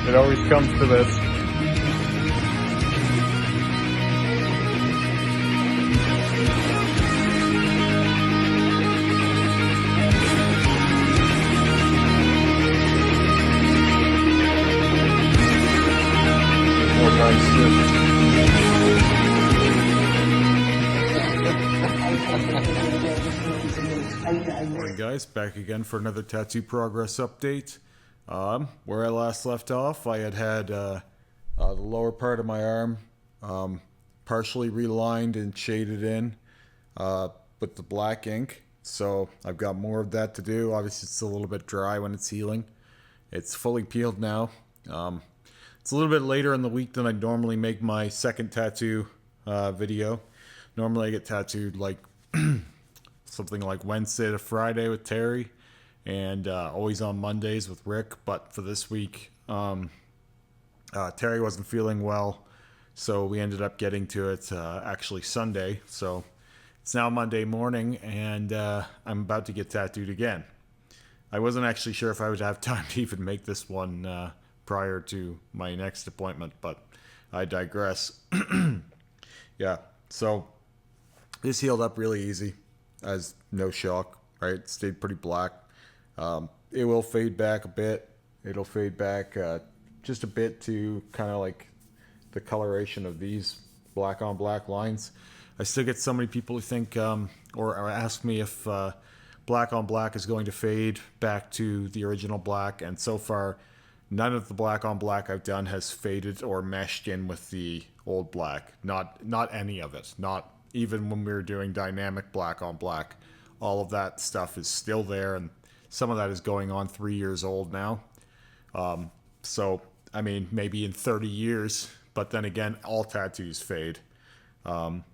It always comes to this. More nice shit. Morning guys, back again for another tattoo progress update. Where I last left off, I had the lower part of my arm partially relined and shaded in with the black ink. So I've got more of that to do. Obviously it's a little bit dry when it's healing. It's fully peeled now. It's a little bit later in the week than I normally make my second tattoo video. Normally I get tattooed like something like Wednesday to Friday with Terry, and always on Mondays with Rick. But for this week, Terry wasn't feeling well, so we ended up getting to it actually Sunday. So it's now Monday morning, and I'm about to get tattooed again. I wasn't actually sure if I would have time to even make this one prior to my next appointment, but I digress. Yeah, so this healed up really easy. As no shock, right? It stayed pretty black. It will fade back a bit. It'll fade back just a bit to kind of like the coloration of these black on black lines. I still get so many people who think or ask me if black on black is going to fade back to the original black, and so far none of the black on black I've done has faded or meshed in with the old black. Not any of it. Not even when we were doing dynamic black on black. All of that stuff is still there, and some of that is going on 3 years old now. So, I mean, maybe in 30 years, but then again, all tattoos fade. And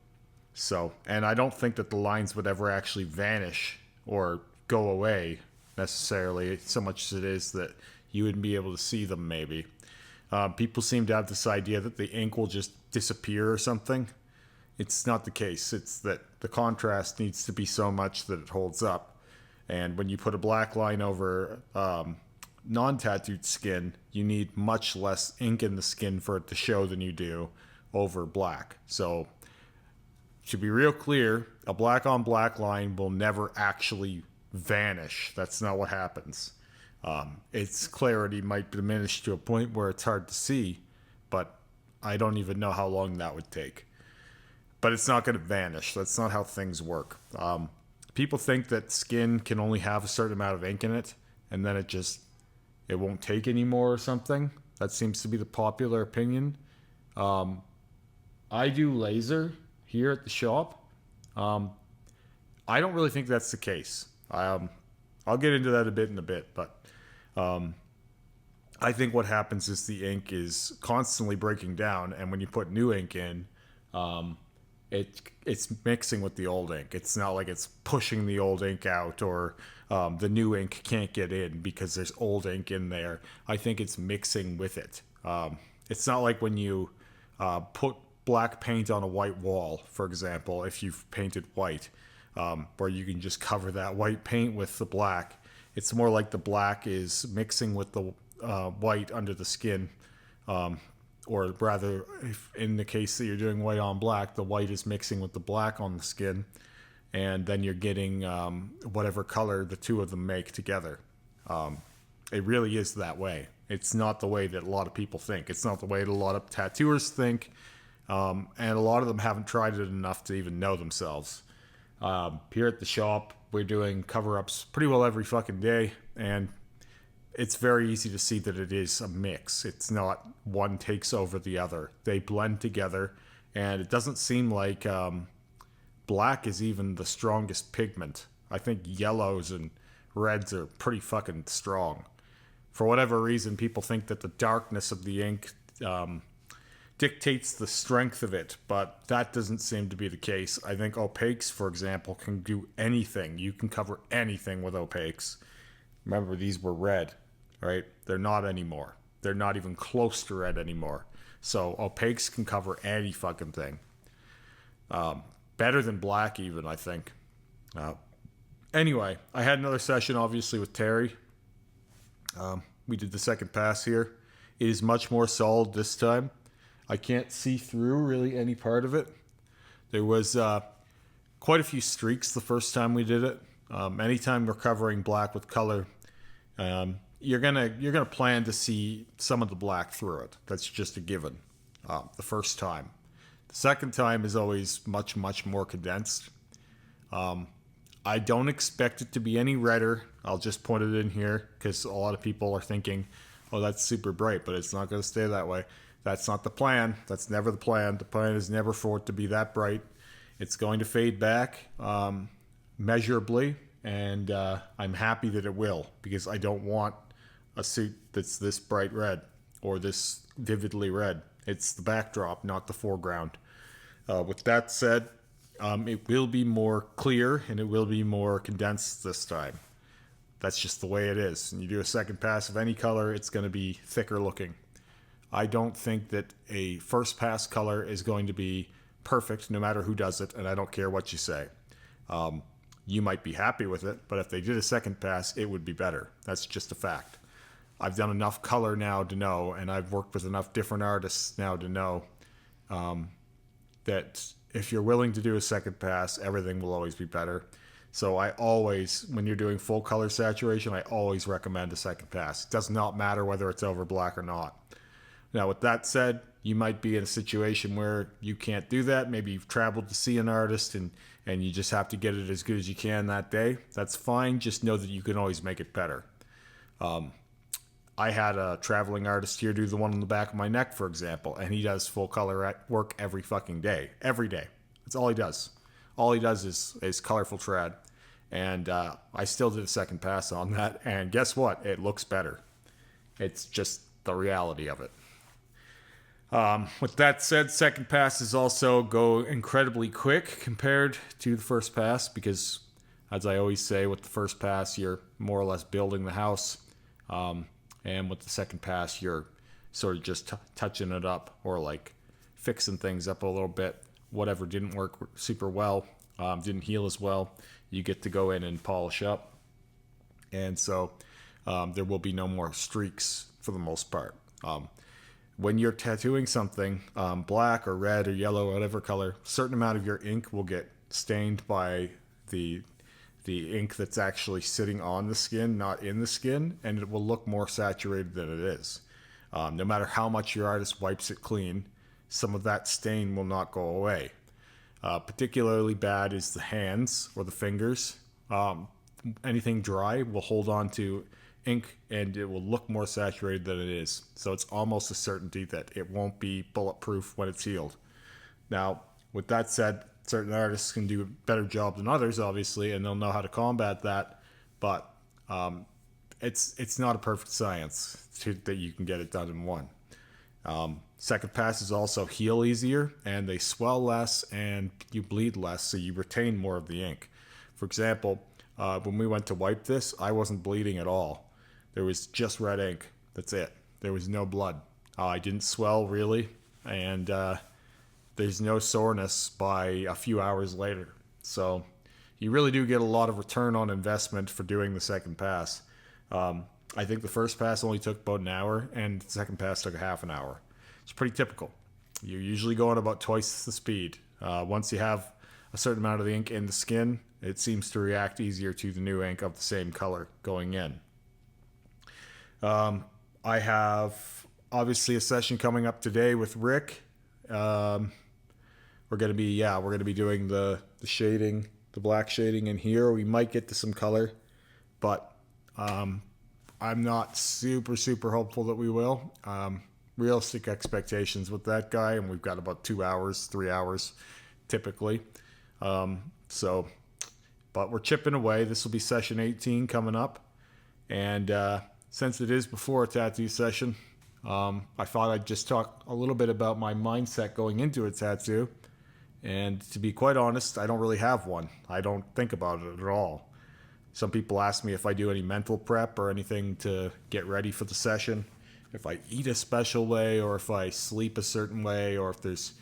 I don't think that the lines would ever actually vanish or go away necessarily, so much as it is that you wouldn't be able to see them maybe. People seem to have this idea that the ink will just disappear or something. It's not the case. It's that the contrast needs to be so much that it holds up. And when you put a black line over non-tattooed skin, you need much less ink in the skin for it to show than you do over black. So, to be real clear, a black on black line will never actually vanish. That's not what happens. Its clarity might diminish to a point where it's hard to see, but I don't even know how long that would take. But it's not going to vanish. That's not how things work. People think that skin can only have a certain amount of ink in it, and then it won't take anymore or something. That seems to be the popular opinion. I do laser here at the shop. I don't really think that's the case. I'll get into that in a bit, but I think what happens is the ink is constantly breaking down, and when you put new ink in, it's mixing with the old ink. It's not like it's pushing the old ink out, or the new ink can't get in because there's old ink in there. I think it's mixing with it. It's not like when you put black paint on a white wall, for example, if you've painted white, where you can just cover that white paint with the black. It's more like the black is mixing with the white under the skin. Or rather, if in the case that you're doing white on black, the white is mixing with the black on the skin, and then you're getting whatever color the two of them make together. It really is that way. It's not the way that a lot of people think. It's not the way that a lot of tattooers think, and a lot of them haven't tried it enough to even know themselves. Here at the shop, we're doing cover-ups pretty well every fucking day, and it's very easy to see that it is a mix. It's not one takes over the other. They blend together, and it doesn't seem like black is even the strongest pigment. I think yellows and reds are pretty fucking strong. For whatever reason, people think that the darkness of the ink dictates the strength of it, but that doesn't seem to be the case. I think opaques, for example, can do anything. You can cover anything with opaques. Remember, these were red. Right? They're not anymore. They're not even close to red anymore. So opaques can cover any fucking thing. Better than black even, I think. Anyway, I had another session obviously with Terry. We did the second pass here. It is much more solid this time. I can't see through really any part of it. There was quite a few streaks the first time we did it. Anytime we're covering black with color, you're gonna plan to see some of the black through it. That's just a given. The first time. The second time is always much more condensed. I don't expect it to be any redder. I'll just put it in here because a lot of people are thinking, oh, that's super bright, but it's not going to stay that way. That's not the plan. That's never the plan. The plan is never for it to be that bright. It's going to fade back measurably, and I'm happy that it will, because I don't want a suit that's this bright red or this vividly red. It's the backdrop, not the foreground. With that said, it will be more clear and it will be more condensed this time. That's just the way it is. And you do a second pass of any color, it's going to be thicker looking. I don't think that a first pass color is going to be perfect no matter who does it, and I don't care what you say. You might be happy with it, but if they did a second pass, it would be better. That's just a fact. I've done enough color now to know, and I've worked with enough different artists now to know that if you're willing to do a second pass, everything will always be better. So I always, when you're doing full color saturation, I always recommend a second pass. It does not matter whether it's over black or not. Now, with that said, you might be in a situation where you can't do that. Maybe you've traveled to see an artist and you just have to get it as good as you can that day. That's fine. Just know that you can always make it better. I had a traveling artist here do the one on the back of my neck, for example, and he does full color work every fucking day. Every day. That's all he does. All he does is colorful trad. And I still did a second pass on that, and guess what? It looks better. It's just the reality of it. With that said, second passes also go incredibly quick compared to the first pass because, as I always say, with the first pass, you're more or less building the house. And with the second pass, you're sort of just touching it up or like fixing things up a little bit. Whatever didn't work super well, didn't heal as well, you get to go in and polish up. And so there will be no more streaks for the most part. When you're tattooing something, black or red or yellow, whatever color, a certain amount of your ink will get stained by the ink that's actually sitting on the skin, not in the skin, and it will look more saturated than it is. No matter how much your artist wipes it clean, some of that stain will not go away. Particularly bad is the hands or the fingers. Anything dry will hold on to ink and it will look more saturated than it is. So it's almost a certainty that it won't be bulletproof when it's healed. Now, with that said, certain artists can do a better job than others, obviously, and they'll know how to combat that. But it's not a perfect science that you can get it done in one. Second passes also heal easier, and they swell less, and you bleed less, so you retain more of the ink. For example, when we went to wipe this, I wasn't bleeding at all. There was just red ink. That's it. There was no blood. I didn't swell really, and there's no soreness by a few hours later. So you really do get a lot of return on investment for doing the second pass. I think the first pass only took about an hour, and the second pass took a half an hour. It's pretty typical. You're usually going about twice the speed. Once you have a certain amount of the ink in the skin, it seems to react easier to the new ink of the same color going in. I have obviously a session coming up today with Rick. We're gonna be doing the shading, the black shading in here. We might get to some color, but I'm not super hopeful that we will. Realistic expectations with that guy, and we've got about 2 hours, 3 hours typically. But we're chipping away. This will be session 18 coming up, and since it is before a tattoo session, I thought I'd just talk a little bit about my mindset going into a tattoo. And to be quite honest, I don't really have one. I don't think about it at all. Some people ask me if I do any mental prep or anything to get ready for the session, if I eat a special way, or if I sleep a certain way, or if there's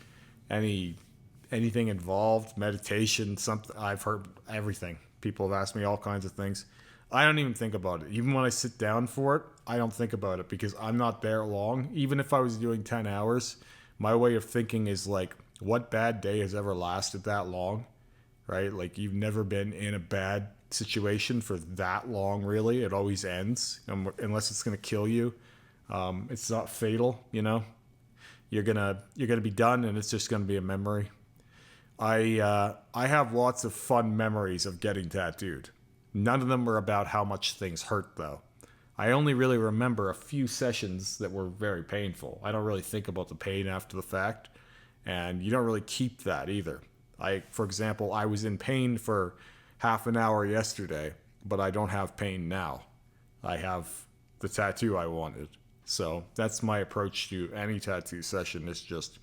anything involved, meditation, something. I've heard everything. People have asked me all kinds of things. I don't even think about it. Even when I sit down for it, I don't think about it because I'm not there long. Even if I was doing 10 hours, my way of thinking is like, what bad day has ever lasted that long? Right? Like, you've never been in a bad situation for that long, really. It always ends, unless it's going to kill you. It's not fatal, you know? You're gonna be done, and it's just gonna be a memory. I have lots of fun memories of getting tattooed. None of them were about how much things hurt, though. I only really remember a few sessions that were very painful. I don't really think about the pain after the fact, and you don't really keep that either. For example, I was in pain for half an hour yesterday, but I don't have pain now. I have the tattoo I wanted. So that's my approach to any tattoo session. Is just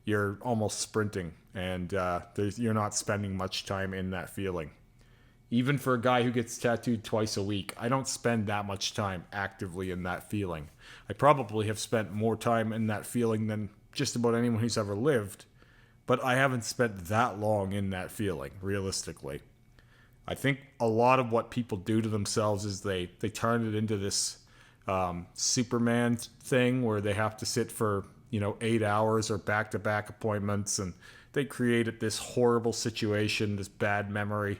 you're almost sprinting, and you're not spending much time in that feeling. Even for a guy who gets tattooed twice a week, I don't spend that much time actively in that feeling. I probably have spent more time in that feeling than just about anyone who's ever lived, but I haven't spent that long in that feeling, realistically. I think a lot of what people do to themselves is they turn it into this Superman thing where they have to sit for 8 hours or back-to-back appointments, and they created this horrible situation, this bad memory,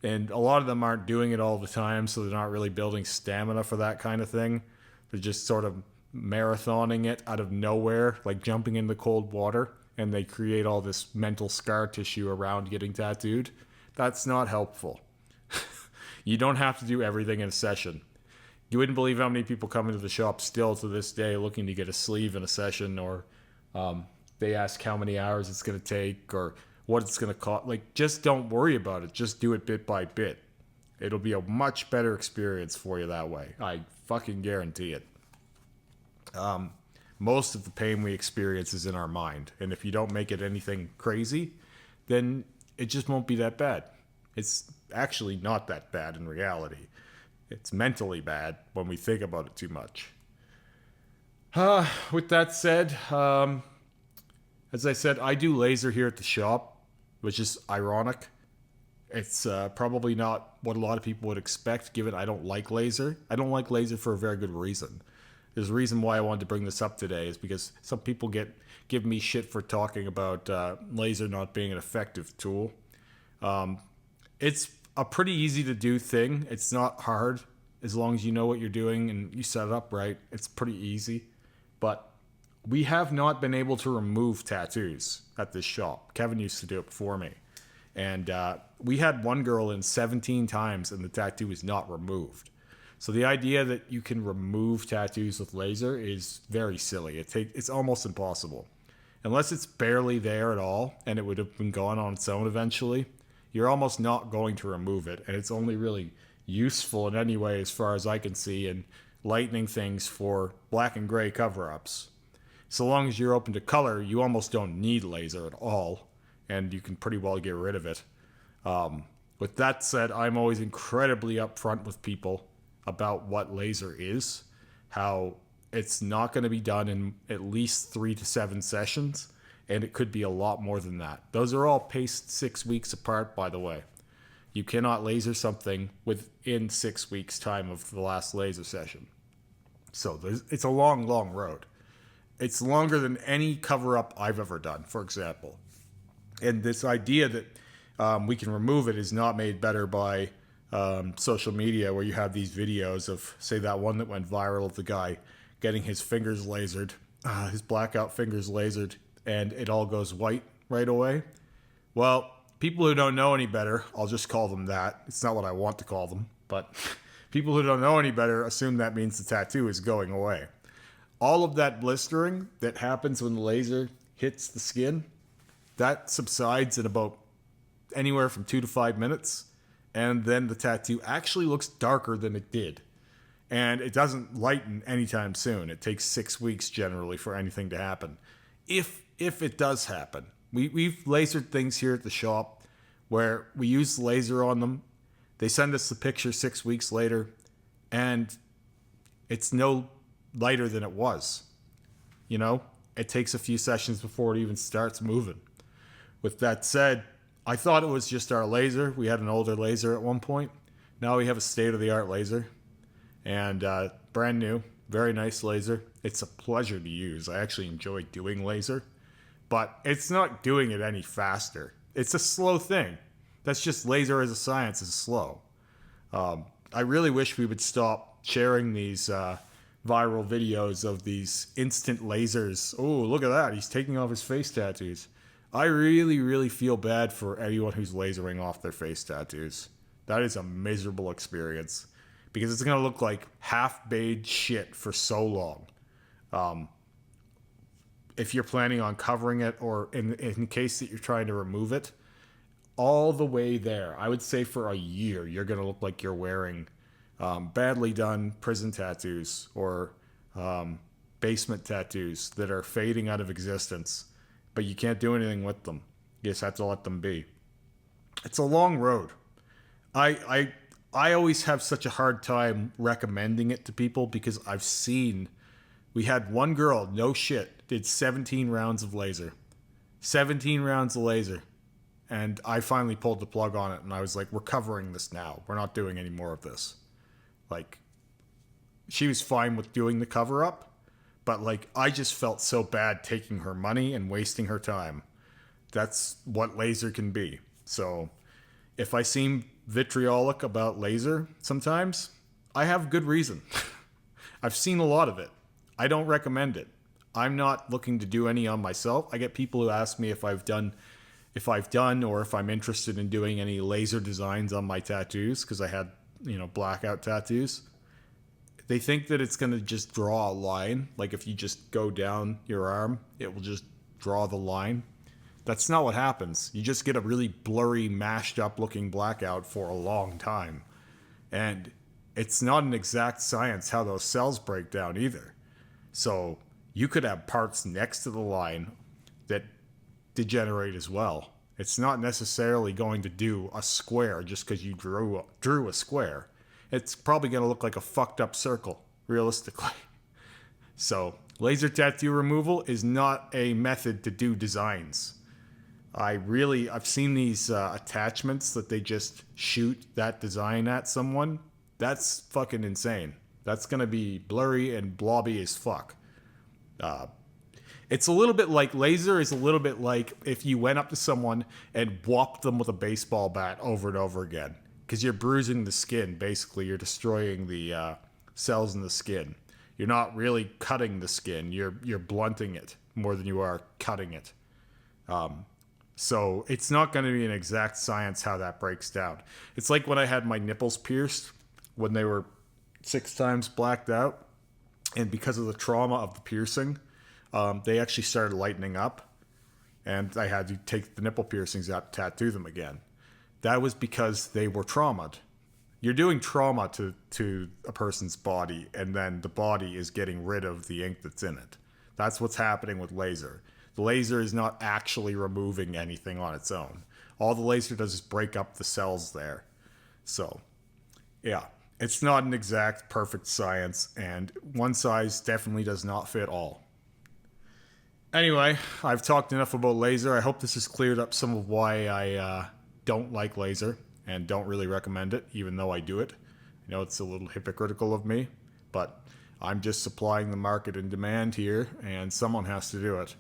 and a lot of them aren't doing it all the time, so they're not really building stamina for that kind of thing. They're just sort of marathoning it out of nowhere, like jumping into cold water, and they create all this mental scar tissue around getting tattooed. That's not helpful. You don't have to do everything in a session. You wouldn't believe how many people come into the shop still to this day looking to get a sleeve in a session, or they ask how many hours it's going to take or what it's going to cost. Like, just don't worry about it. Just do it bit by bit. It'll be a much better experience for you that way. I fucking guarantee it. Most of the pain we experience is in our mind. And if you don't make it anything crazy, then it just won't be that bad. It's actually not that bad in reality. It's mentally bad when we think about it too much. With that said, as I said, I do laser here at the shop, which is ironic. It's probably not what a lot of people would expect, given I don't like laser. I don't like laser for a very good reason. There's a reason why I wanted to bring this up today, is because some people give me shit for talking about laser not being an effective tool. It's a pretty easy to do thing. It's not hard as long as you know what you're doing and you set it up right. It's pretty easy. But we have not been able to remove tattoos at this shop. Kevin used to do it for me. And we had one girl in 17 times and the tattoo was not removed. So the idea that you can remove tattoos with laser is very silly. It's almost impossible. Unless it's barely there at all and it would have been gone on its own eventually, you're almost not going to remove it, and it's only really useful in any way as far as I can see in lightening things for black and gray cover-ups. So long as you're open to color, you almost don't need laser at all, and you can pretty well get rid of it. With that said, I'm always incredibly upfront with people about what laser is, how it's not going to be done in at least 3 to 7 sessions, and it could be a lot more than that. Those are all paced 6 weeks apart, by the way. You cannot laser something within 6 weeks' time of the last laser session. So it's a long, long road. It's longer than any cover-up I've ever done, for example. And this idea that we can remove it is not made better by social media, where you have these videos of, say, that one that went viral of the guy getting his fingers lasered, his blackout fingers lasered, and it all goes white right away. Well, people who don't know any better, I'll just call them that. It's not what I want to call them, but people who don't know any better assume that means the tattoo is going away. All of that blistering that happens when the laser hits the skin, that subsides in about anywhere from 2 to 5 minutes, and then the tattoo actually looks darker than it did. And it doesn't lighten anytime soon. It takes 6 weeks generally for anything to happen. If it does happen. We've lasered things here at the shop where we use laser on them. They send us the picture 6 weeks later, and it's no lighter than it was. You know, it takes a few sessions before it even starts moving. With that said, I thought it was just our laser. We had an older laser at one point, now we have a state-of-the-art laser, and brand new, very nice laser. It's a pleasure to use. I actually enjoy doing laser, but it's not doing it any faster. It's a slow thing. That's just laser as a science is slow. I really wish we would stop sharing these viral videos of these instant lasers. Oh, look at that. He's taking off his face tattoos. I really, really feel bad for anyone who's lasering off their face tattoos. That is a miserable experience because it's going to look like half-baked shit for so long. If you're planning on covering it, or in case that you're trying to remove it, all the way there, I would say for a year, you're going to look like you're wearing badly done prison tattoos or basement tattoos that are fading out of existence, but you can't do anything with them. You just have to let them be. It's a long road. I always have such a hard time recommending it to people because I've seen, we had one girl, no shit, did 17 rounds of laser. 17 rounds of laser. And I finally pulled the plug on it, and I was like, we're covering this now. We're not doing any more of this. Like, she was fine with doing the cover-up, but, like, I just felt so bad taking her money and wasting her time. That's what laser can be. So, if I seem vitriolic about laser sometimes, I have good reason. I've seen a lot of it. I don't recommend it. I'm not looking to do any on myself. I get people who ask me if I've done or if I'm interested in doing any laser designs on my tattoos, because I had, blackout tattoos. They think that it's going to just draw a line. Like if you just go down your arm, it will just draw the line. That's not what happens. You just get a really blurry, mashed up looking blackout for a long time. And it's not an exact science how those cells break down either. So you could have parts next to the line that degenerate as well. It's not necessarily going to do a square just because you drew a square. It's probably going to look like a fucked up circle, realistically. So, laser tattoo removal is not a method to do designs. I've seen these attachments that they just shoot that design at someone. That's fucking insane. That's going to be blurry and blobby as fuck. It's a little bit like, laser is a little bit like if you went up to someone and whopped them with a baseball bat over and over again. Because you're bruising the skin, basically. You're destroying the cells in the skin. You're not really cutting the skin. You're blunting it more than you are cutting it. So it's not going to be an exact science how that breaks down. It's like when I had my nipples pierced when they were 6 times blacked out. And because of the trauma of the piercing, they actually started lightening up. And I had to take the nipple piercings out, tattoo them again. That was because they were traumatized. You're doing trauma to a person's body, and then the body is getting rid of the ink that's in it. That's what's happening with laser. The laser is not actually removing anything on its own. All the laser does is break up the cells there. So, yeah, it's not an exact perfect science, and one size definitely does not fit all. Anyway, I've talked enough about laser. I hope this has cleared up some of why I don't like laser and don't really recommend it, even though I do it. I know it's a little hypocritical of me, but I'm just supplying the market and demand here, and someone has to do it.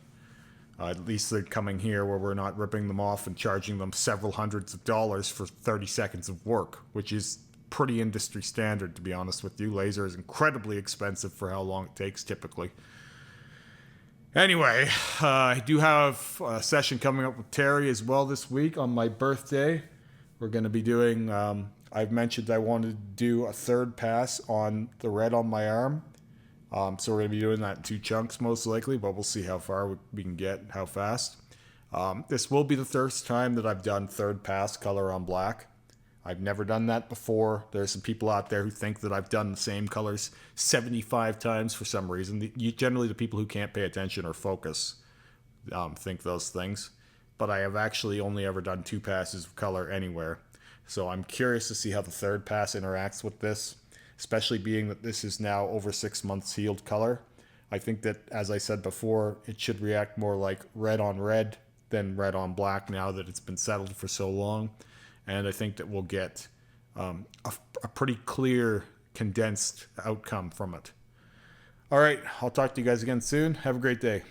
At least they're coming here where we're not ripping them off and charging them several hundreds of dollars for 30 seconds of work, which is pretty industry standard, to be honest with you. Laser is incredibly expensive for how long it takes typically. Anyway, I do have a session coming up with Terry as well this week on my birthday. We're going to be doing, I've mentioned I wanted to do a third pass on the red on my arm. So we're going to be doing that in 2 chunks most likely, but we'll see how far we can get, how fast. This will be the first time that I've done third pass color on black. I've never done that before. There's some people out there who think that I've done the same colors 75 times for some reason. Generally, the people who can't pay attention or focus think those things. But I have actually only ever done 2 passes of color anywhere. So I'm curious to see how the third pass interacts with this, especially being that this is now over 6 months healed color. I think that, as I said before, it should react more like red on red than red on black now that it's been settled for so long. And I think that we'll get a pretty clear, condensed outcome from it. All right, I'll talk to you guys again soon. Have a great day.